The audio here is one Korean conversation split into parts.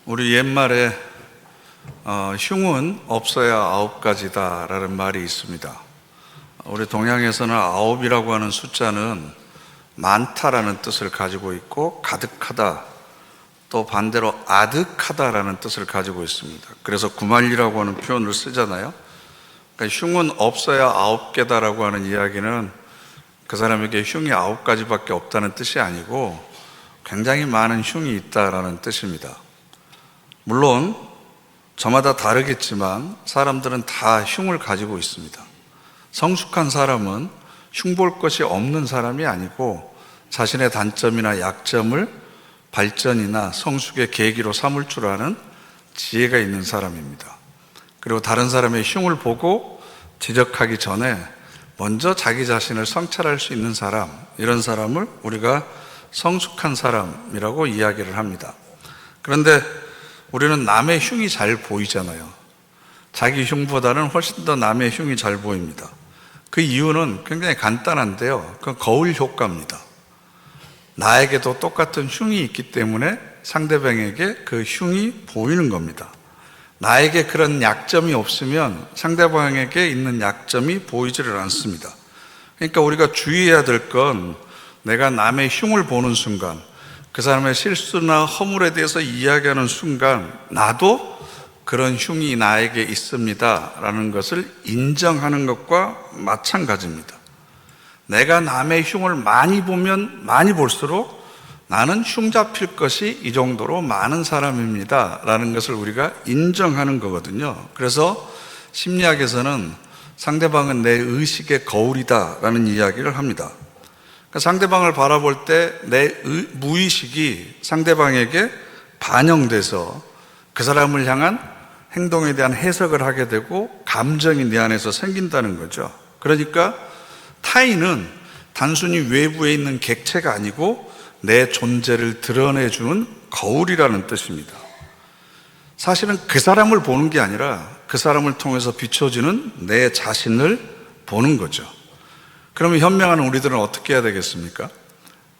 우리 옛말에 흉은 없어야 아홉 가지다 라는 말이 있습니다. 우리 동양에서는 아홉이라고 하는 숫자는 많다라는 뜻을 가지고 있고 가득하다, 또 반대로 아득하다라는 뜻을 가지고 있습니다. 그래서 구만리라고 하는 표현을 쓰잖아요. 그러니까 흉은 없어야 아홉 개다라고 하는 이야기는 그 사람에게 흉이 아홉 가지밖에 없다는 뜻이 아니고 굉장히 많은 흉이 있다라는 뜻입니다. 물론 저마다 다르겠지만 사람들은 다 흉을 가지고 있습니다. 성숙한 사람은 흉볼 것이 없는 사람이 아니고 자신의 단점이나 약점을 발전이나 성숙의 계기로 삼을 줄 아는 지혜가 있는 사람입니다. 그리고 다른 사람의 흉을 보고 지적하기 전에 먼저 자기 자신을 성찰할 수 있는 사람, 이런 사람을 우리가 성숙한 사람이라고 이야기를 합니다. 그런데 우리는 남의 흉이 잘 보이잖아요. 자기 흉보다는 훨씬 더 남의 흉이 잘 보입니다. 그 이유는 굉장히 간단한데요. 그건 거울 효과입니다. 나에게도 똑같은 흉이 있기 때문에 상대방에게 그 흉이 보이는 겁니다. 나에게 그런 약점이 없으면 상대방에게 있는 약점이 보이지를 않습니다. 그러니까 우리가 주의해야 될 건 내가 남의 흉을 보는 순간, 그 사람의 실수나 허물에 대해서 이야기하는 순간 나도 그런 흉이 나에게 있습니다 라는 것을 인정하는 것과 마찬가지입니다. 내가 남의 흉을 많이 보면 많이 볼수록 나는 흉 잡힐 것이 이 정도로 많은 사람입니다 라는 것을 우리가 인정하는 거거든요. 그래서 심리학에서는 상대방은 내 의식의 거울이다 라는 이야기를 합니다. 상대방을 바라볼 때 내 무의식이 상대방에게 반영돼서 그 사람을 향한 행동에 대한 해석을 하게 되고 감정이 내 안에서 생긴다는 거죠. 그러니까 타인은 단순히 외부에 있는 객체가 아니고 내 존재를 드러내주는 거울이라는 뜻입니다. 사실은 그 사람을 보는 게 아니라 그 사람을 통해서 비춰지는 내 자신을 보는 거죠. 그러면 현명한 우리들은 어떻게 해야 되겠습니까?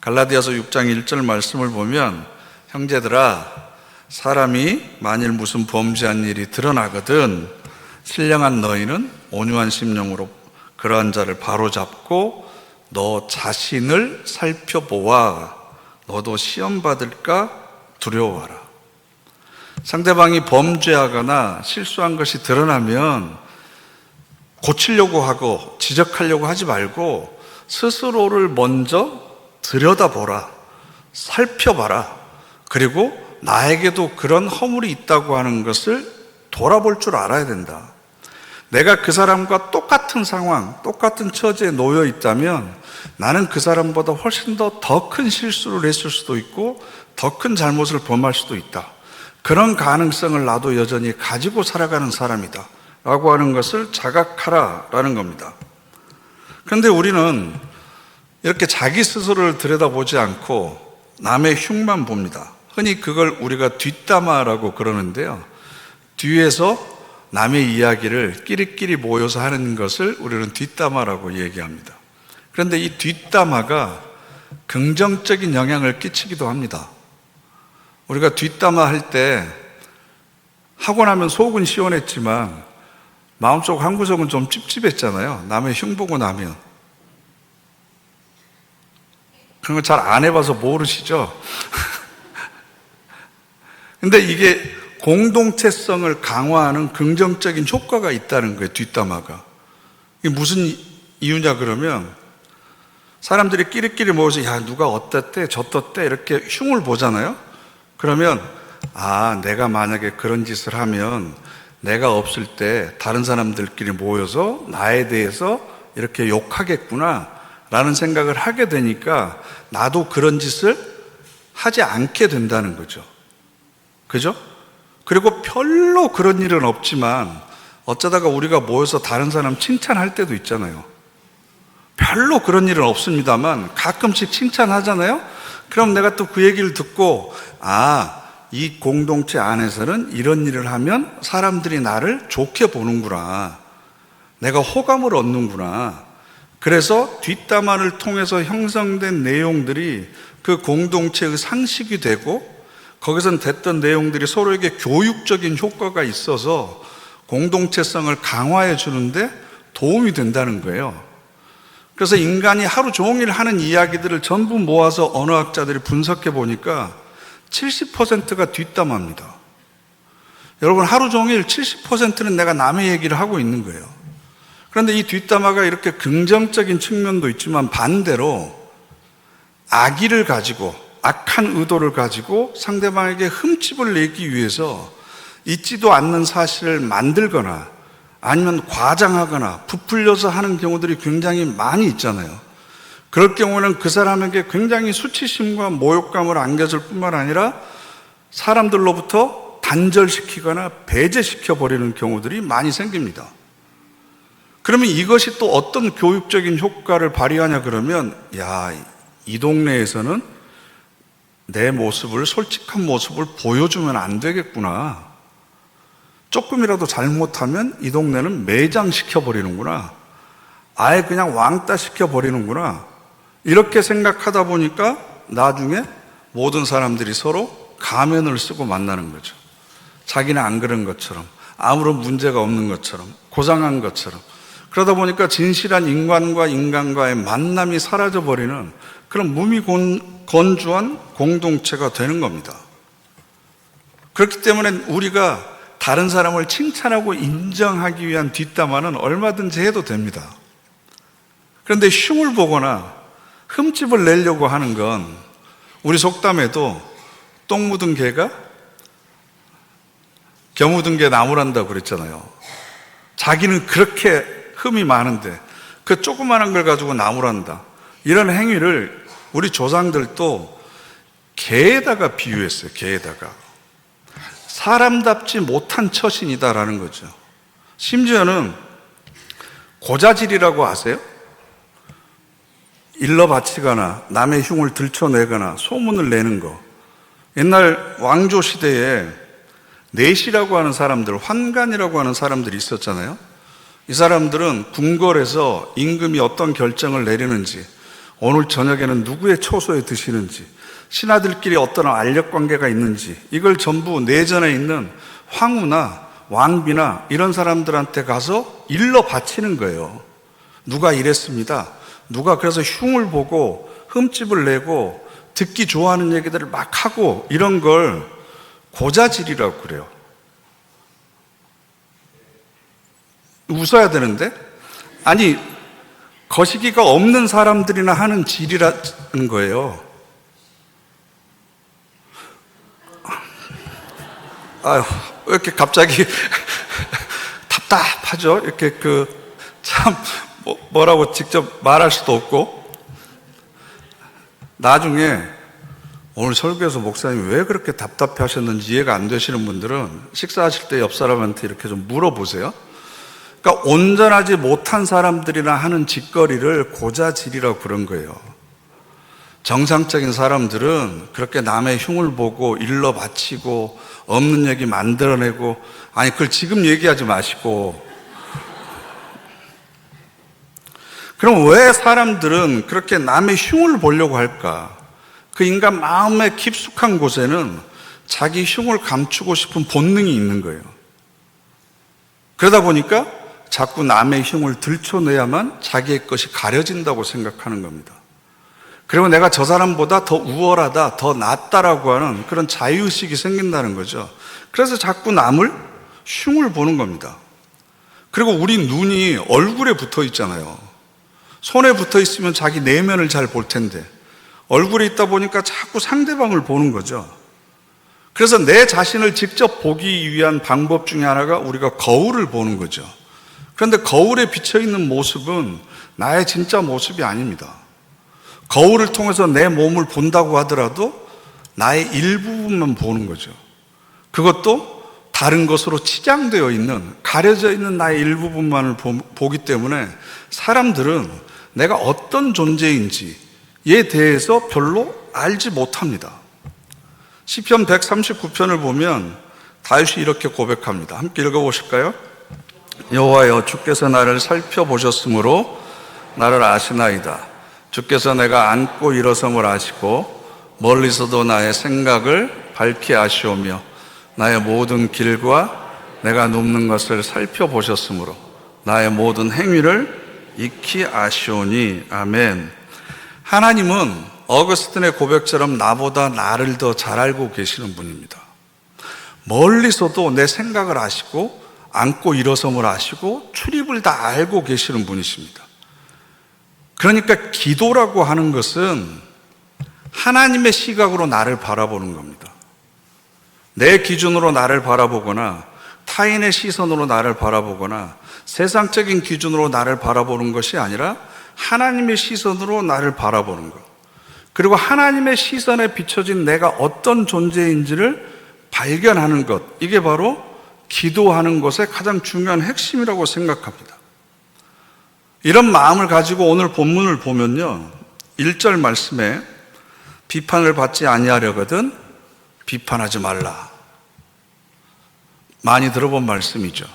갈라디아서 6장 1절 말씀을 보면 형제들아, 사람이 만일 무슨 범죄한 일이 드러나거든 신령한 너희는 온유한 심령으로 그러한 자를 바로잡고 너 자신을 살펴보아 너도 시험 받을까 두려워하라. 상대방이 범죄하거나 실수한 것이 드러나면 고치려고 하고 지적하려고 하지 말고 스스로를 먼저 들여다보라, 살펴봐라. 그리고 나에게도 그런 허물이 있다고 하는 것을 돌아볼 줄 알아야 된다. 내가 그 사람과 똑같은 상황, 똑같은 처지에 놓여 있다면 나는 그 사람보다 훨씬 더 큰 실수를 했을 수도 있고 더 큰 잘못을 범할 수도 있다. 그런 가능성을 나도 여전히 가지고 살아가는 사람이다 라고 하는 것을 자각하라 라는 겁니다. 그런데 우리는 이렇게 자기 스스로를 들여다보지 않고 남의 흉만 봅니다. 흔히 그걸 우리가 뒷담화라고 그러는데요. 뒤에서 남의 이야기를 끼리끼리 모여서 하는 것을 우리는 뒷담화라고 얘기합니다. 그런데 이 뒷담화가 긍정적인 영향을 끼치기도 합니다. 우리가 뒷담화 할 때 하고 나면 속은 시원했지만 마음속 한구석은 좀 찝찝했잖아요. 남의 흉 보고 나면. 그런 거 잘 안 해봐서 모르시죠? 근데 이게 공동체성을 강화하는 긍정적인 효과가 있다는 거예요, 뒷담화가. 이게 무슨 이유냐 그러면 사람들이 끼리끼리 모여서 야, 누가 어땠대, 저떴대 이렇게 흉을 보잖아요. 그러면 내가 만약에 그런 짓을 하면 내가 없을 때 다른 사람들끼리 모여서 나에 대해서 이렇게 욕하겠구나 라는 생각을 하게 되니까 나도 그런 짓을 하지 않게 된다는 거죠. 그죠? 그리고 별로 그런 일은 없지만 어쩌다가 우리가 모여서 다른 사람 칭찬할 때도 있잖아요. 별로 그런 일은 없습니다만 가끔씩 칭찬하잖아요. 그럼 내가 또 그 얘기를 듣고 이 공동체 안에서는 이런 일을 하면 사람들이 나를 좋게 보는구나. 내가 호감을 얻는구나. 그래서 뒷담화를 통해서 형성된 내용들이 그 공동체의 상식이 되고 거기선 됐던 내용들이 서로에게 교육적인 효과가 있어서 공동체성을 강화해 주는데 도움이 된다는 거예요. 그래서 인간이 하루 종일 하는 이야기들을 전부 모아서 언어학자들이 분석해 보니까 70%가 뒷담화입니다. 여러분, 하루 종일 70%는 내가 남의 얘기를 하고 있는 거예요. 그런데 이 뒷담화가 이렇게 긍정적인 측면도 있지만 반대로 악의를 가지고, 악한 의도를 가지고 상대방에게 흠집을 내기 위해서 있지도 않는 사실을 만들거나 아니면 과장하거나 부풀려서 하는 경우들이 굉장히 많이 있잖아요. 그럴 경우는 그 사람에게 굉장히 수치심과 모욕감을 안겨줄 뿐만 아니라 사람들로부터 단절시키거나 배제시켜버리는 경우들이 많이 생깁니다. 그러면 이것이 또 어떤 교육적인 효과를 발휘하냐 그러면, 야, 이 동네에서는 내 모습을, 솔직한 모습을 보여주면 안 되겠구나. 조금이라도 잘못하면 이 동네는 매장시켜버리는구나. 아예 그냥 왕따 시켜버리는구나. 이렇게 생각하다 보니까 나중에 모든 사람들이 서로 가면을 쓰고 만나는 거죠. 자기는 안 그런 것처럼, 아무런 문제가 없는 것처럼, 고상한 것처럼. 그러다 보니까 진실한 인간과 인간과의 만남이 사라져버리는 그런 무미건조한 공동체가 되는 겁니다. 그렇기 때문에 우리가 다른 사람을 칭찬하고 인정하기 위한 뒷담화는 얼마든지 해도 됩니다. 그런데 흉을 보거나 흠집을 내려고 하는 건, 우리 속담에도 똥 묻은 개가 겨 묻은 개 나무란다고 그랬잖아요. 자기는 그렇게 흠이 많은데 그 조그마한 걸 가지고 나무란다. 이런 행위를 우리 조상들도 개에다가 비유했어요. 개에다가. 사람답지 못한 처신이다라는 거죠. 심지어는 고자질이라고 아세요? 일러 바치거나 남의 흉을 들춰내거나 소문을 내는 거. 옛날 왕조 시대에 내시라고 하는 사람들, 환관이라고 하는 사람들이 있었잖아요. 이 사람들은 궁궐에서 임금이 어떤 결정을 내리는지, 오늘 저녁에는 누구의 초소에 드시는지, 신하들끼리 어떤 알력관계가 있는지, 이걸 전부 내전에 있는 황후나 왕비나 이런 사람들한테 가서 일러 바치는 거예요. 누가 이랬습니다. 누가 그래서 흉을 보고 흠집을 내고 듣기 좋아하는 얘기들을 막 하고, 이런 걸 고자질이라고 그래요. 웃어야 되는데? 아니, 거시기가 없는 사람들이나 하는 질이라는 거예요. 아유, 왜 이렇게 갑자기 답답하죠? 이렇게 참 뭐라고 직접 말할 수도 없고. 나중에 오늘 설교에서 목사님이 왜 그렇게 답답해 하셨는지 이해가 안 되시는 분들은 식사하실 때 옆 사람한테 이렇게 좀 물어보세요. 그러니까 온전하지 못한 사람들이나 하는 짓거리를 고자질이라고 그런 거예요. 정상적인 사람들은 그렇게 남의 흉을 보고 일러 바치고 없는 얘기 만들어내고, 아니 그걸 지금 얘기하지 마시고. 그럼 왜 사람들은 그렇게 남의 흉을 보려고 할까? 그 인간 마음의 깊숙한 곳에는 자기 흉을 감추고 싶은 본능이 있는 거예요. 그러다 보니까 자꾸 남의 흉을 들춰내야만 자기의 것이 가려진다고 생각하는 겁니다. 그리고 내가 저 사람보다 더 우월하다, 더 낫다라고 하는 그런 자유의식이 생긴다는 거죠. 그래서 자꾸 남을 흉을 보는 겁니다. 그리고 우리 눈이 얼굴에 붙어 있잖아요. 손에 붙어 있으면 자기 내면을 잘 볼 텐데 얼굴에 있다 보니까 자꾸 상대방을 보는 거죠. 그래서 내 자신을 직접 보기 위한 방법 중에 하나가 우리가 거울을 보는 거죠. 그런데 거울에 비쳐있는 모습은 나의 진짜 모습이 아닙니다. 거울을 통해서 내 몸을 본다고 하더라도 나의 일부분만 보는 거죠. 그것도 다른 것으로 치장되어 있는, 가려져 있는 나의 일부분만을 보기 때문에 사람들은 내가 어떤 존재인지에 대해서 별로 알지 못합니다. 시편 139편을 보면 다윗이 이렇게 고백합니다. 함께 읽어보실까요? 여호와여, 주께서 나를 살펴보셨으므로 나를 아시나이다. 주께서 내가 앉고 일어섬을 아시고 멀리서도 나의 생각을 밝히 아시오며 나의 모든 길과 내가 눕는 것을 살펴보셨으므로 나의 모든 행위를 익히 아시오니. 아멘. 하나님은 어거스틴의 고백처럼 나보다 나를 더 잘 알고 계시는 분입니다. 멀리서도 내 생각을 아시고 앉고 일어섬을 아시고 출입을 다 알고 계시는 분이십니다. 그러니까 기도라고 하는 것은 하나님의 시각으로 나를 바라보는 겁니다. 내 기준으로 나를 바라보거나 타인의 시선으로 나를 바라보거나 세상적인 기준으로 나를 바라보는 것이 아니라 하나님의 시선으로 나를 바라보는 것, 그리고 하나님의 시선에 비춰진 내가 어떤 존재인지를 발견하는 것, 이게 바로 기도하는 것의 가장 중요한 핵심이라고 생각합니다. 이런 마음을 가지고 오늘 본문을 보면요, 1절 말씀에 비판을 받지 아니하려거든 비판하지 말라. 많이 들어본 말씀이죠.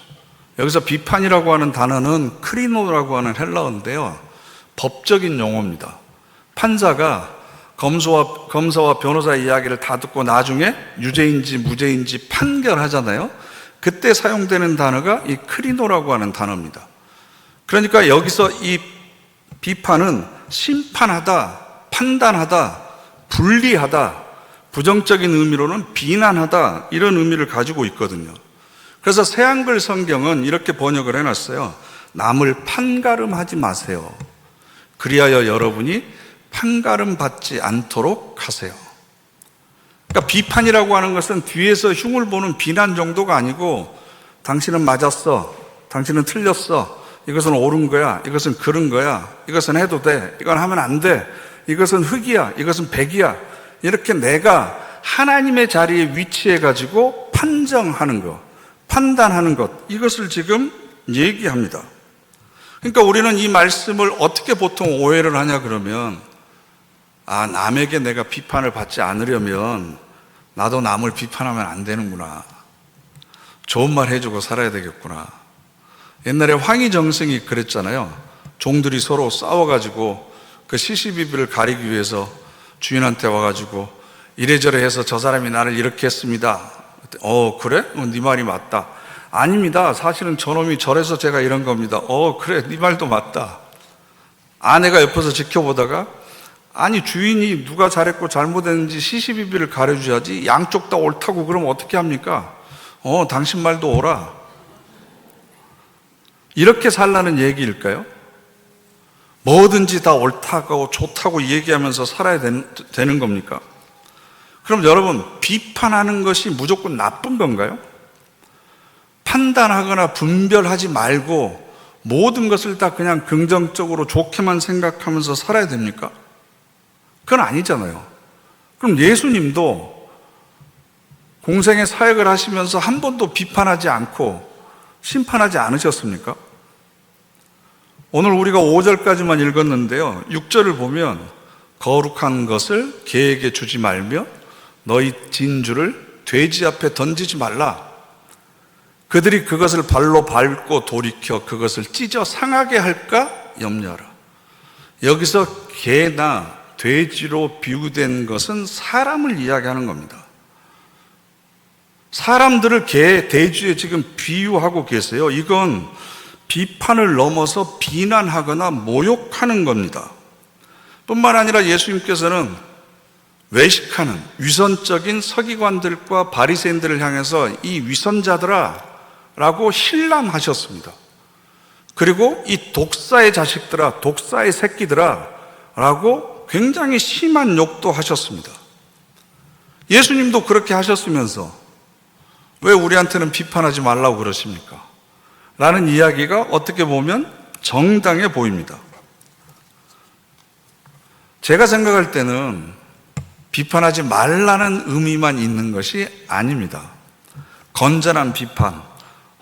여기서 비판이라고 하는 단어는 크리노라고 하는 헬라어인데요, 법적인 용어입니다. 판사가 검사와 변호사의 이야기를 다 듣고 나중에 유죄인지 무죄인지 판결하잖아요. 그때 사용되는 단어가 이 크리노라고 하는 단어입니다. 그러니까 여기서 이 비판은 심판하다, 판단하다, 분리하다, 부정적인 의미로는 비난하다, 이런 의미를 가지고 있거든요. 그래서 새한글 성경은 이렇게 번역을 해놨어요. 남을 판가름하지 마세요. 그리하여 여러분이 판가름 받지 않도록 하세요. 그러니까 비판이라고 하는 것은 뒤에서 흉을 보는 비난 정도가 아니고, 당신은 맞았어, 당신은 틀렸어, 이것은 옳은 거야, 이것은 그른 거야, 이것은 해도 돼, 이건 하면 안 돼, 이것은 흑이야, 이것은 백이야, 이렇게 내가 하나님의 자리에 위치해 가지고 판정하는 것, 판단하는 것, 이것을 지금 얘기합니다. 그러니까 우리는 이 말씀을 어떻게 보통 오해를 하냐 그러면, 남에게 내가 비판을 받지 않으려면 나도 남을 비판하면 안 되는구나, 좋은 말 해주고 살아야 되겠구나. 옛날에 황희정승이 그랬잖아요. 종들이 서로 싸워가지고 그 시시비비를 가리기 위해서 주인한테 와가지고 이래저래 해서 저 사람이 나를 이렇게 했습니다. 그래? 네 말이 맞다. 아닙니다, 사실은 저놈이 저래서 제가 이런 겁니다. 그래, 네 말도 맞다. 아내가 옆에서 지켜보다가, 아니 주인이 누가 잘했고 잘못했는지 시시비비를 가려줘야지, 양쪽 다 옳다고 그러면 어떻게 합니까? 당신 말도 옳아. 이렇게 살라는 얘기일까요? 뭐든지 다 옳다고 좋다고 얘기하면서 살아야 되는 겁니까? 그럼 여러분, 비판하는 것이 무조건 나쁜 건가요? 판단하거나 분별하지 말고 모든 것을 다 그냥 긍정적으로 좋게만 생각하면서 살아야 됩니까? 그건 아니잖아요. 그럼 예수님도 공생의 사역을 하시면서 한 번도 비판하지 않고 심판하지 않으셨습니까? 오늘 우리가 5절까지만 읽었는데요, 6절을 보면 거룩한 것을 개에게 주지 말며 너희 진주를 돼지 앞에 던지지 말라. 그들이 그것을 발로 밟고 돌이켜 그것을 찢어 상하게 할까 염려하라. 여기서 개나 돼지로 비유된 것은 사람을 이야기하는 겁니다. 사람들을 개, 돼지에 지금 비유하고 계세요. 이건 비판을 넘어서 비난하거나 모욕하는 겁니다. 뿐만 아니라 예수님께서는 외식하는 위선적인 서기관들과 바리새인들을 향해서 이 위선자들아 라고 힐난하셨습니다. 그리고 이 독사의 자식들아, 독사의 새끼들아 라고 굉장히 심한 욕도 하셨습니다. 예수님도 그렇게 하셨으면서 왜 우리한테는 비판하지 말라고 그러십니까? 라는 이야기가 어떻게 보면 정당해 보입니다. 제가 생각할 때는 비판하지 말라는 의미만 있는 것이 아닙니다. 건전한 비판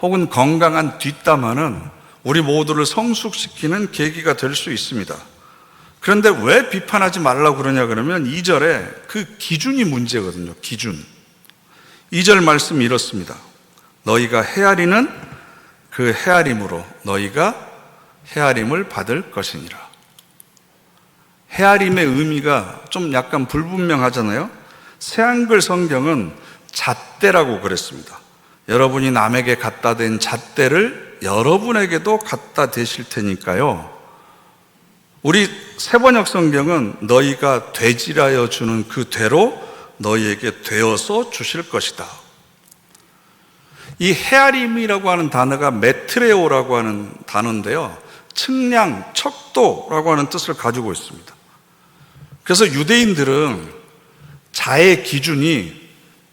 혹은 건강한 뒷담화는 우리 모두를 성숙시키는 계기가 될 수 있습니다. 그런데 왜 비판하지 말라고 그러냐 그러면 2절에 그 기준이 문제거든요. 기준. 2절 말씀이 이렇습니다. 너희가 헤아리는 그 헤아림으로 너희가 헤아림을 받을 것이니라. 헤아림의 의미가 좀 약간 불분명하잖아요. 새한글 성경은 잣대라고 그랬습니다. 여러분이 남에게 갖다 댄 잣대를 여러분에게도 갖다 대실 테니까요. 우리 새번역 성경은 너희가 되질하여 주는 그 되로 너희에게 되어서 주실 것이다. 이 헤아림이라고 하는 단어가 메트레오라고 하는 단어인데요, 측량, 척도라고 하는 뜻을 가지고 있습니다. 그래서 유대인들은 자의 기준이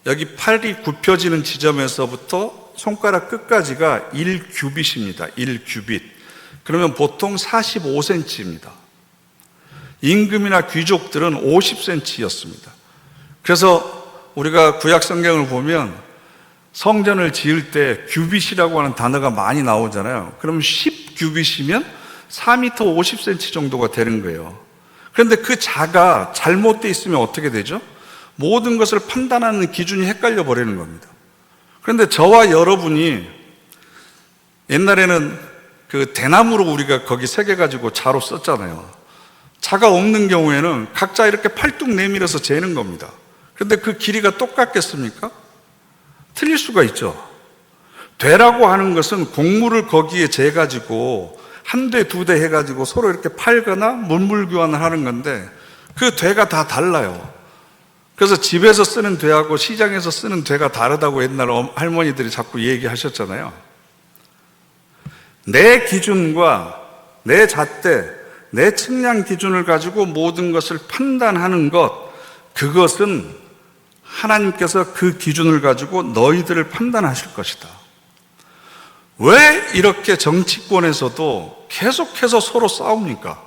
여기 팔이 굽혀지는 지점에서부터 손가락 끝까지가 1규빗입니다. 1규빗. 그러면 보통 45cm입니다. 임금이나 귀족들은 50cm였습니다. 그래서 우리가 구약 성경을 보면 성전을 지을 때 규빗이라고 하는 단어가 많이 나오잖아요. 그럼 10규빗이면 4m 50cm 정도가 되는 거예요. 그런데 그 자가 잘못되어 있으면 어떻게 되죠? 모든 것을 판단하는 기준이 헷갈려 버리는 겁니다. 그런데 저와 여러분이 옛날에는 그 대나무로 우리가 거기 새겨가지고 자로 썼잖아요. 자가 없는 경우에는 각자 이렇게 팔뚝 내밀어서 재는 겁니다. 그런데 그 길이가 똑같겠습니까? 틀릴 수가 있죠. 되라고 하는 것은 곡물을 거기에 재가지고 한 대, 두 대 해가지고 서로 이렇게 팔거나 물물 교환을 하는 건데 그 되가 다 달라요. 그래서 집에서 쓰는 되하고 시장에서 쓰는 되가 다르다고 옛날 할머니들이 자꾸 얘기하셨잖아요. 내 기준과 내 잣대, 내 측량 기준을 가지고 모든 것을 판단하는 것, 그것은 하나님께서 그 기준을 가지고 너희들을 판단하실 것이다. 왜 이렇게 정치권에서도 계속해서 서로 싸웁니까?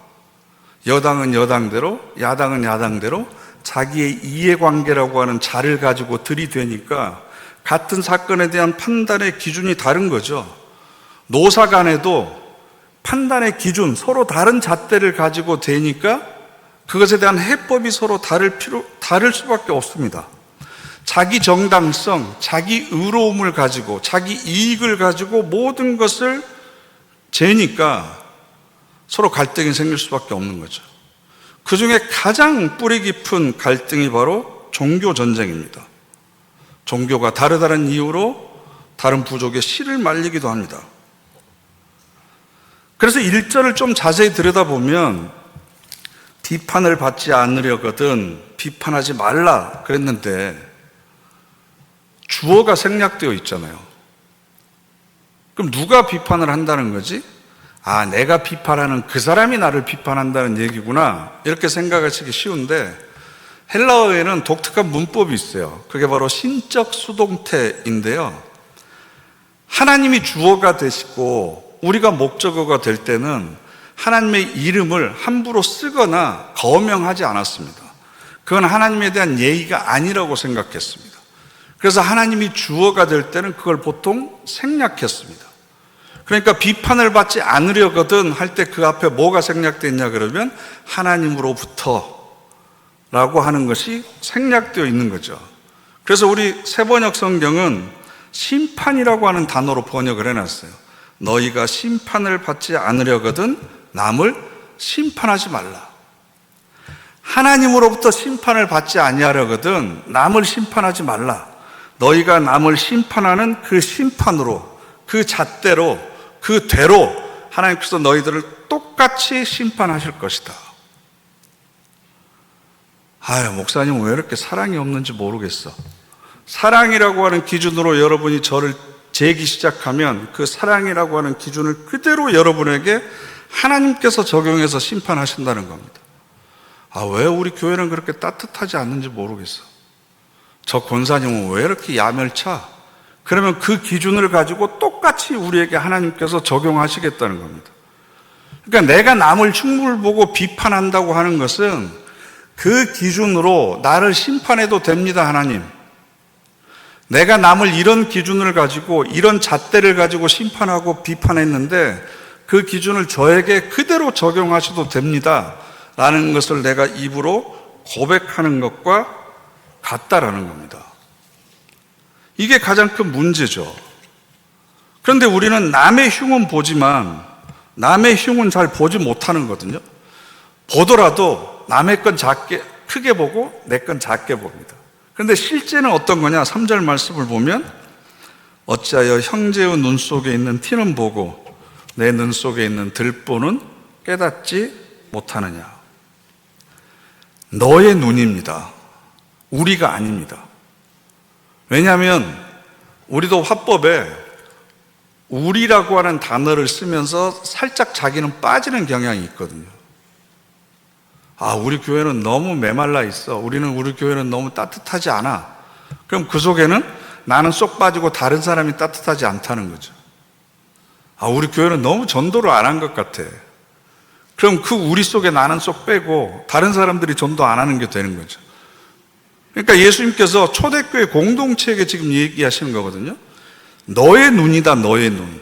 여당은 여당대로, 야당은 야당대로 자기의 이해관계라고 하는 자를 가지고 들이대니까 같은 사건에 대한 판단의 기준이 다른 거죠. 노사 간에도 판단의 기준, 서로 다른 잣대를 가지고 대니까 그것에 대한 해법이 서로 다를 수밖에 없습니다. 자기 정당성, 자기 의로움을 가지고, 자기 이익을 가지고 모든 것을 재니까 서로 갈등이 생길 수밖에 없는 거죠. 그 중에 가장 뿌리 깊은 갈등이 바로 종교 전쟁입니다. 종교가 다른 이유로 다른 부족의 씨를 말리기도 합니다. 그래서 1절을 좀 자세히 들여다보면 비판을 받지 않으려거든 비판하지 말라 그랬는데 주어가 생략되어 있잖아요. 그럼 누가 비판을 한다는 거지? 아, 내가 비판하는 그 사람이 나를 비판한다는 얘기구나, 이렇게 생각하시기 쉬운데 헬라어에는 독특한 문법이 있어요. 그게 바로 신적 수동태인데요, 하나님이 주어가 되시고 우리가 목적어가 될 때는 하나님의 이름을 함부로 쓰거나 거명하지 않았습니다. 그건 하나님에 대한 예의가 아니라고 생각했습니다. 그래서 하나님이 주어가 될 때는 그걸 보통 생략했습니다. 그러니까 비판을 받지 않으려거든 할 때 그 앞에 뭐가 생략되어 있냐 그러면 하나님으로부터 라고 하는 것이 생략되어 있는 거죠. 그래서 우리 새번역 성경은 심판이라고 하는 단어로 번역을 해놨어요. 너희가 심판을 받지 않으려거든 남을 심판하지 말라. 하나님으로부터 심판을 받지 아니하려거든 남을 심판하지 말라. 너희가 남을 심판하는 그 심판으로, 그 잣대로, 그 대로 하나님께서 너희들을 똑같이 심판하실 것이다. 아유, 목사님 왜 이렇게 사랑이 없는지 모르겠어. 사랑이라고 하는 기준으로 여러분이 저를 재기 시작하면 그 사랑이라고 하는 기준을 그대로 여러분에게 하나님께서 적용해서 심판하신다는 겁니다. 아, 왜 우리 교회는 그렇게 따뜻하지 않는지 모르겠어. 저 권사님은 왜 이렇게 야멸차? 그러면 그 기준을 가지고 똑같이 우리에게 하나님께서 적용하시겠다는 겁니다. 그러니까 내가 남을 흉물 보고 비판한다고 하는 것은 그 기준으로 나를 심판해도 됩니다, 하나님. 내가 남을 이런 기준을 가지고, 이런 잣대를 가지고 심판하고 비판했는데 그 기준을 저에게 그대로 적용하셔도 됩니다 라는 것을 내가 입으로 고백하는 것과 같다라는 겁니다. 이게 가장 큰 문제죠. 그런데 우리는 남의 흉은 보지만 남의 흉은 잘 보지 못하는 거거든요. 보더라도 남의 건 크게 보고 내 건 작게 봅니다. 그런데 실제는 어떤 거냐? 3절 말씀을 보면 어찌하여 형제의 눈 속에 있는 티는 보고 내 눈 속에 있는 들보는 깨닫지 못하느냐. 너의 눈입니다. 우리가 아닙니다. 왜냐하면 우리도 화법에 우리라고 하는 단어를 쓰면서 살짝 자기는 빠지는 경향이 있거든요. 아, 우리 교회는 너무 메말라 있어. 우리 교회는 너무 따뜻하지 않아. 그럼 그 속에는 나는 쏙 빠지고 다른 사람이 따뜻하지 않다는 거죠. 아, 우리 교회는 너무 전도를 안 한 것 같아. 그럼 그 우리 속에 나는 쏙 빼고 다른 사람들이 전도 안 하는 게 되는 거죠. 그러니까 예수님께서 초대교회 공동체에게 지금 얘기하시는 거거든요. 너의 눈이다, 너의 눈.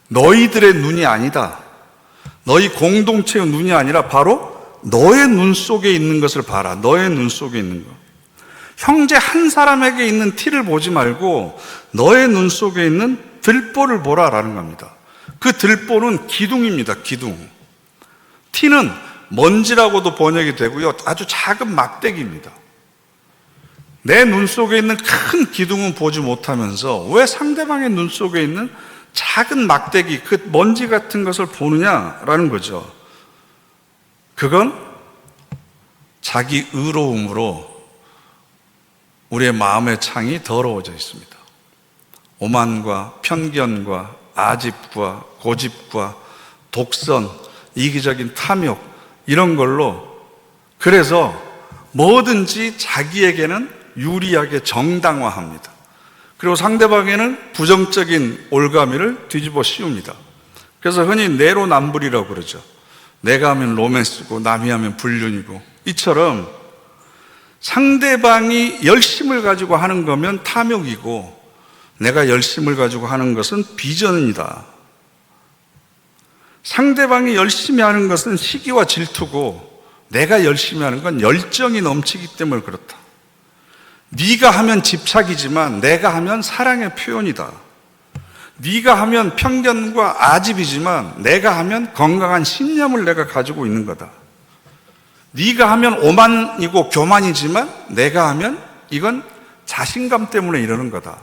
너희들의 눈이 아니다. 너희 공동체의 눈이 아니라 바로 너의 눈 속에 있는 것을 봐라. 너의 눈 속에 있는 것. 형제 한 사람에게 있는 티를 보지 말고 너의 눈 속에 있는 들보를 보라라는 겁니다. 그 들보는 기둥입니다. 기둥. 티는 먼지라고도 번역이 되고요. 아주 작은 막대기입니다. 내 눈 속에 있는 큰 기둥은 보지 못하면서 왜 상대방의 눈 속에 있는 작은 막대기, 그 먼지 같은 것을 보느냐라는 거죠. 그건 자기 의로움으로 우리의 마음의 창이 더러워져 있습니다. 오만과 편견과 아집과 고집과 독선, 이기적인 탐욕, 이런 걸로 그래서 뭐든지 자기에게는 유리하게 정당화합니다. 그리고 상대방에는 부정적인 올가미를 뒤집어 씌웁니다. 그래서 흔히 내로남불이라고 그러죠. 내가 하면 로맨스고 남이 하면 불륜이고, 이처럼 상대방이 열심을 가지고 하는 거면 탐욕이고 내가 열심을 가지고 하는 것은 비전이다. 상대방이 열심히 하는 것은 시기와 질투고 내가 열심히 하는 건 열정이 넘치기 때문에 그렇다. 네가 하면 집착이지만 내가 하면 사랑의 표현이다. 네가 하면 편견과 아집이지만 내가 하면 건강한 신념을 내가 가지고 있는 거다. 네가 하면 오만이고 교만이지만 내가 하면 이건 자신감 때문에 이러는 거다.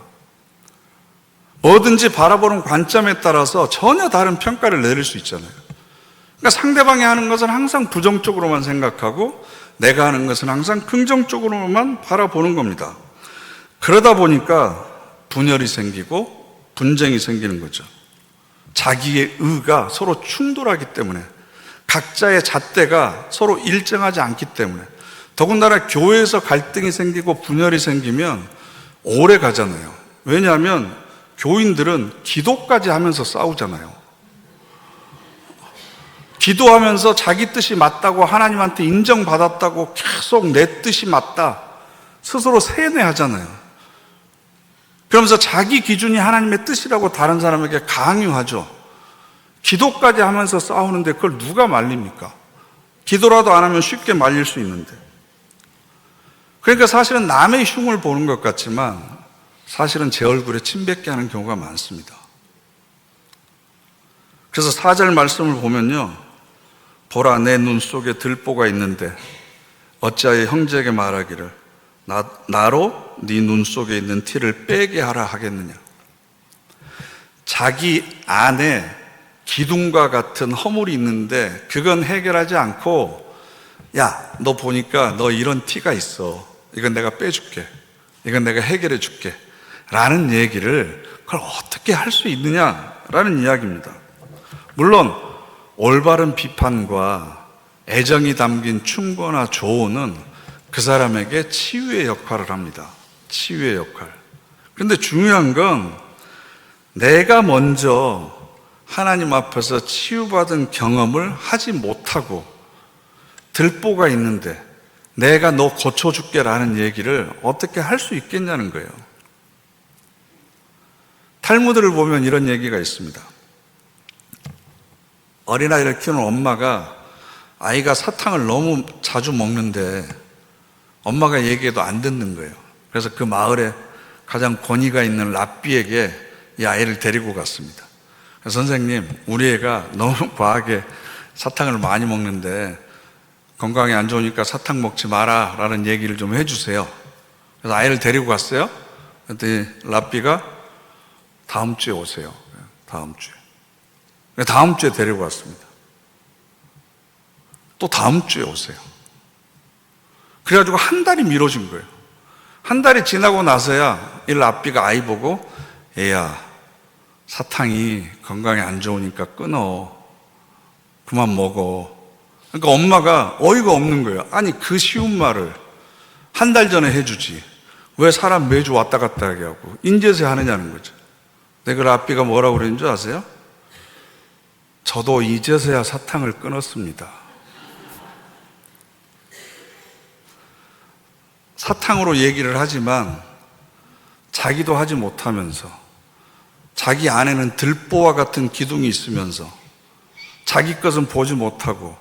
뭐든지 바라보는 관점에 따라서 전혀 다른 평가를 내릴 수 있잖아요. 그러니까 상대방이 하는 것은 항상 부정적으로만 생각하고 내가 하는 것은 항상 긍정적으로만 바라보는 겁니다. 그러다 보니까 분열이 생기고 분쟁이 생기는 거죠. 자기의 의가 서로 충돌하기 때문에, 각자의 잣대가 서로 일정하지 않기 때문에, 더군다나 교회에서 갈등이 생기고 분열이 생기면 오래 가잖아요. 왜냐하면 교인들은 기도까지 하면서 싸우잖아요. 기도하면서 자기 뜻이 맞다고 하나님한테 인정받았다고 계속 내 뜻이 맞다 스스로 세뇌하잖아요. 그러면서 자기 기준이 하나님의 뜻이라고 다른 사람에게 강요하죠. 기도까지 하면서 싸우는데 그걸 누가 말립니까? 기도라도 안 하면 쉽게 말릴 수 있는데. 그러니까 사실은 남의 흉을 보는 것 같지만 사실은 제 얼굴에 침뱉게 하는 경우가 많습니다. 그래서 4절 말씀을 보면요, 보라, 내 눈 속에 들보가 있는데 어찌하여 형제에게 말하기를 나로 네 눈 속에 있는 티를 빼게 하라 하겠느냐. 자기 안에 기둥과 같은 허물이 있는데 그건 해결하지 않고, 야, 너 보니까 너 이런 티가 있어, 이건 내가 빼줄게, 이건 내가 해결해 줄게 라는 얘기를 그걸 어떻게 할 수 있느냐라는 이야기입니다. 물론 올바른 비판과 애정이 담긴 충고나 조언은 그 사람에게 치유의 역할을 합니다. 치유의 역할. 그런데 중요한 건 내가 먼저 하나님 앞에서 치유받은 경험을 하지 못하고 들보가 있는데 내가 너 고쳐줄게 라는 얘기를 어떻게 할 수 있겠냐는 거예요. 탈무드를 보면 이런 얘기가 있습니다. 어린아이를 키우는 엄마가 아이가 사탕을 너무 자주 먹는데 엄마가 얘기해도 안 듣는 거예요. 그래서 그 마을에 가장 권위가 있는 랍비에게 이 아이를 데리고 갔습니다. 선생님, 우리 애가 너무 과하게 사탕을 많이 먹는데 건강에 안 좋으니까 사탕 먹지 마라 라는 얘기를 좀 해주세요. 그래서 아이를 데리고 갔어요. 그랬더니 랍비가 다음 주에 오세요. 다음 주에. 다음 주에 데리고 왔습니다. 또 다음 주에 오세요. 그래가지고 한 달이 미뤄진 거예요. 한 달이 지나고 나서야 이 랍비가 아이 보고, 애야, 사탕이 건강에 안 좋으니까 끊어. 그만 먹어. 그러니까 엄마가 어이가 없는 거예요. 아니, 그 쉬운 말을 한 달 전에 해주지. 왜 사람 매주 왔다 갔다 하게 하고 인제서 하느냐는 거죠. 근데 그 랍비가 뭐라고 그랬는 줄 아세요? 저도 이제서야 사탕을 끊었습니다. 사탕으로 얘기를 하지만 자기도 하지 못하면서 자기 안에는 들보와 같은 기둥이 있으면서 자기 것은 보지 못하고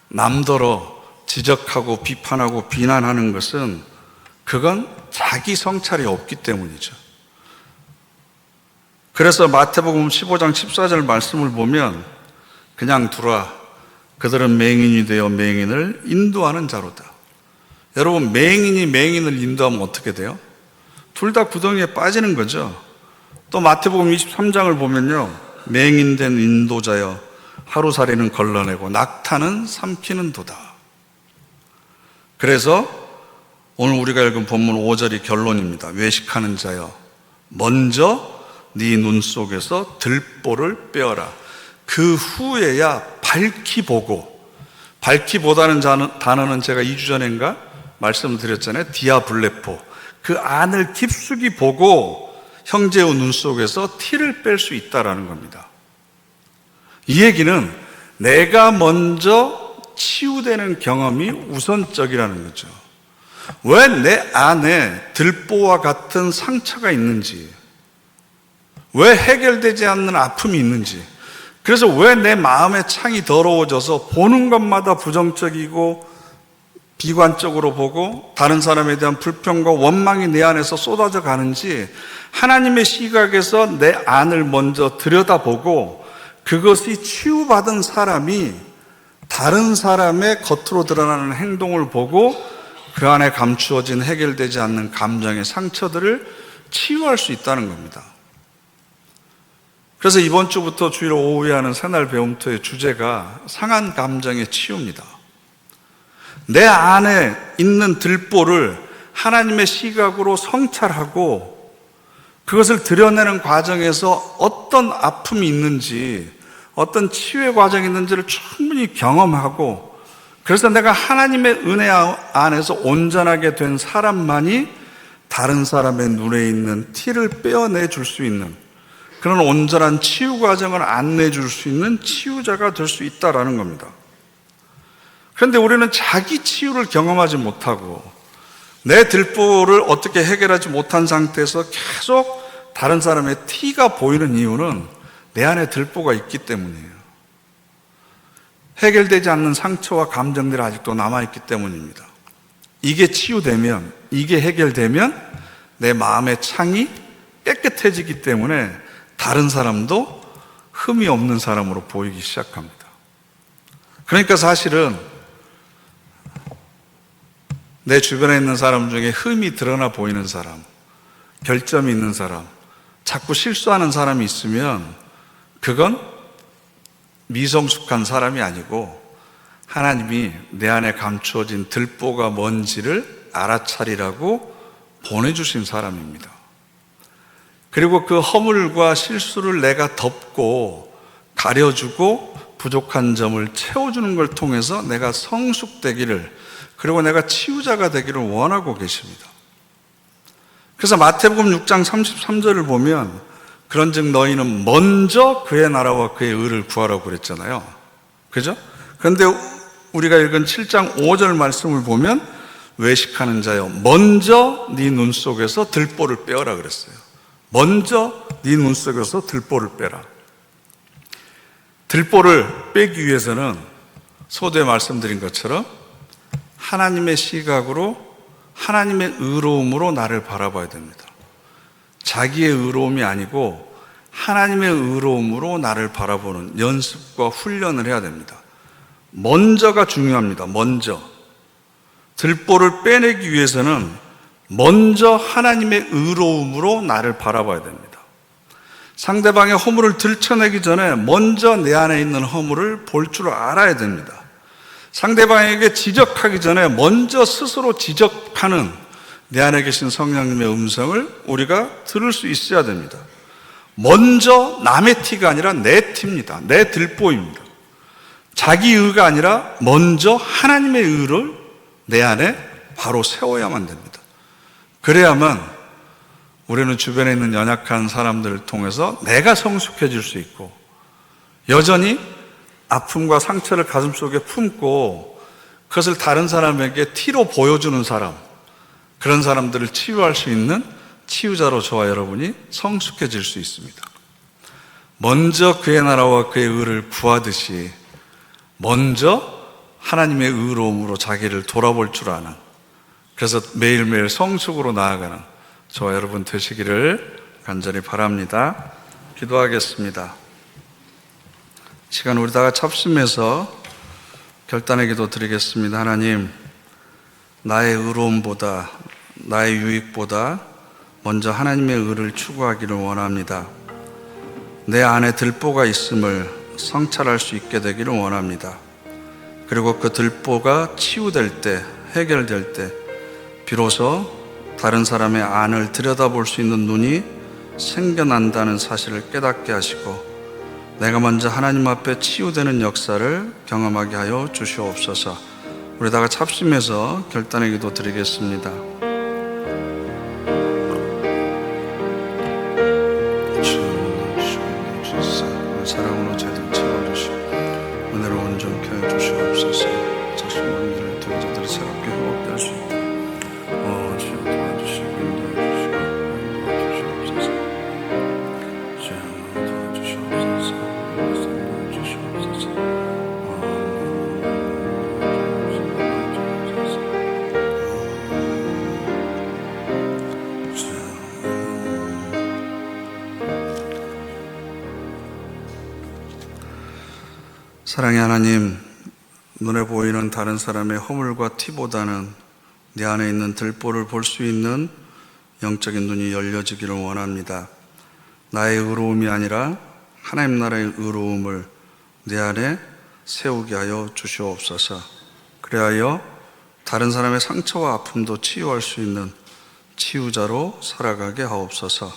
남더러 지적하고 비판하고 비난하는 것은 그건 자기 성찰이 없기 때문이죠. 그래서 마태복음 15장 14절 말씀을 보면 그냥 두라 그들은 맹인이 되어 맹인을 인도하는 자로다. 여러분, 맹인이 맹인을 인도하면 어떻게 돼요? 둘 다 구덩이에 빠지는 거죠. 또 마태복음 23장을 보면요, 맹인된 인도자여 하루살이는 걸러내고 낙타는 삼키는 도다. 그래서 오늘 우리가 읽은 본문 5절이 결론입니다. 외식하는 자여 먼저 네 눈 속에서 들보를 빼어라. 그 후에야 밝히 보고, 밝히 보다는 단어는 제가 2주 전인가 말씀드렸잖아요. 디아블레포. 그 안을 깊숙이 보고 형제의 눈 속에서 티를 뺄 수 있다라는 겁니다. 이 얘기는 내가 먼저 치유되는 경험이 우선적이라는 거죠. 왜 내 안에 들보와 같은 상처가 있는지, 왜 해결되지 않는 아픔이 있는지, 그래서 왜 내 마음의 창이 더러워져서 보는 것마다 부정적이고 비관적으로 보고 다른 사람에 대한 불평과 원망이 내 안에서 쏟아져 가는지 하나님의 시각에서 내 안을 먼저 들여다보고 그것이 치유받은 사람이 다른 사람의 겉으로 드러나는 행동을 보고 그 안에 감추어진 해결되지 않는 감정의 상처들을 치유할 수 있다는 겁니다. 그래서 이번 주부터 주일 오후에 하는 새날 배움터의 주제가 상한 감정의 치유입니다. 내 안에 있는 들보를 하나님의 시각으로 성찰하고 그것을 드러내는 과정에서 어떤 아픔이 있는지, 어떤 치유의 과정이 있는지를 충분히 경험하고, 그래서 내가 하나님의 은혜 안에서 온전하게 된 사람만이 다른 사람의 눈에 있는 티를 빼어내 줄 수 있는 그런 온전한 치유 과정을 안내해 줄 수 있는 치유자가 될 수 있다라는 겁니다. 그런데 우리는 자기 치유를 경험하지 못하고 내 들보를 어떻게 해결하지 못한 상태에서 계속 다른 사람의 티가 보이는 이유는 내 안에 들보가 있기 때문이에요. 해결되지 않는 상처와 감정들이 아직도 남아있기 때문입니다. 이게 치유되면, 이게 해결되면 내 마음의 창이 깨끗해지기 때문에 다른 사람도 흠이 없는 사람으로 보이기 시작합니다. 그러니까 사실은 내 주변에 있는 사람 중에 흠이 드러나 보이는 사람, 결점이 있는 사람, 자꾸 실수하는 사람이 있으면 그건 미성숙한 사람이 아니고 하나님이 내 안에 감추어진 들보가 뭔지를 알아차리라고 보내주신 사람입니다. 그리고 그 허물과 실수를 내가 덮고 가려주고 부족한 점을 채워주는 걸 통해서 내가 성숙되기를, 그리고 내가 치유자가 되기를 원하고 계십니다. 그래서 마태복음 6장 33절을 보면 그런즉 너희는 먼저 그의 나라와 그의 의를 구하라고 그랬잖아요. 그죠? 그런데 우리가 읽은 7장 5절 말씀을 보면 외식하는 자여 먼저 네 눈 속에서 들보를 빼어라 그랬어요. 먼저 네 눈 속에서 들보를 빼라. 들보를 빼기 위해서는 서두에 말씀드린 것처럼 하나님의 시각으로, 하나님의 의로움으로 나를 바라봐야 됩니다. 자기의 의로움이 아니고 하나님의 의로움으로 나를 바라보는 연습과 훈련을 해야 됩니다. 먼저가 중요합니다. 먼저. 들보를 빼내기 위해서는 먼저 하나님의 의로움으로 나를 바라봐야 됩니다. 상대방의 허물을 들춰내기 전에 먼저 내 안에 있는 허물을 볼 줄 알아야 됩니다. 상대방에게 지적하기 전에 먼저 스스로 지적하는 내 안에 계신 성령님의 음성을 우리가 들을 수 있어야 됩니다. 먼저 남의 티가 아니라 내 티입니다. 내 들보입니다. 자기 의가 아니라 먼저 하나님의 의를 내 안에 바로 세워야만 됩니다. 그래야만 우리는 주변에 있는 연약한 사람들을 통해서 내가 성숙해질 수 있고, 여전히 아픔과 상처를 가슴속에 품고 그것을 다른 사람에게 티로 보여주는 사람, 그런 사람들을 치유할 수 있는 치유자로 저와 여러분이 성숙해질 수 있습니다. 먼저 그의 나라와 그의 의를 구하듯이 먼저 하나님의 의로움으로 자기를 돌아볼 줄 아는, 그래서 매일매일 성숙으로 나아가는 저와 여러분 되시기를 간절히 바랍니다. 기도하겠습니다. 시간 우리 다 같이 합심해서 결단의 기도 드리겠습니다. 하나님, 나의 의로움보다, 나의 유익보다 먼저 하나님의 의를 추구하기를 원합니다. 내 안에 들보가 있음을 성찰할 수 있게 되기를 원합니다. 그리고 그 들보가 치유될 때, 해결될 때 비로소 다른 사람의 안을 들여다볼 수 있는 눈이 생겨난다는 사실을 깨닫게 하시고, 내가 먼저 하나님 앞에 치유되는 역사를 경험하게 하여 주시옵소서. 우리 다 같이 합심해서 결단의 기도 드리겠습니다. 사랑으로 저희들 채워주시고 은혜로 온전케 하여 주시옵소서. 작심한 일을 통해 저들이 새롭게 회복될 수 있도록 주여 도와주시고 인도해 주시옵소서. 주여 도와주시옵소서. 사랑의 하나님, 눈에 보이는 다른 사람의 허물과 티보다는 내 안에 있는 들보를 볼 수 있는 영적인 눈이 열려지기를 원합니다. 나의 의로움이 아니라 하나님 나라의 의로움을 내 안에 세우게 하여 주시옵소서. 그리하여 다른 사람의 상처와 아픔도 치유할 수 있는 치유자로 살아가게 하옵소서.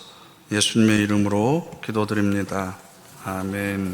예수님의 이름으로 기도드립니다. 아멘.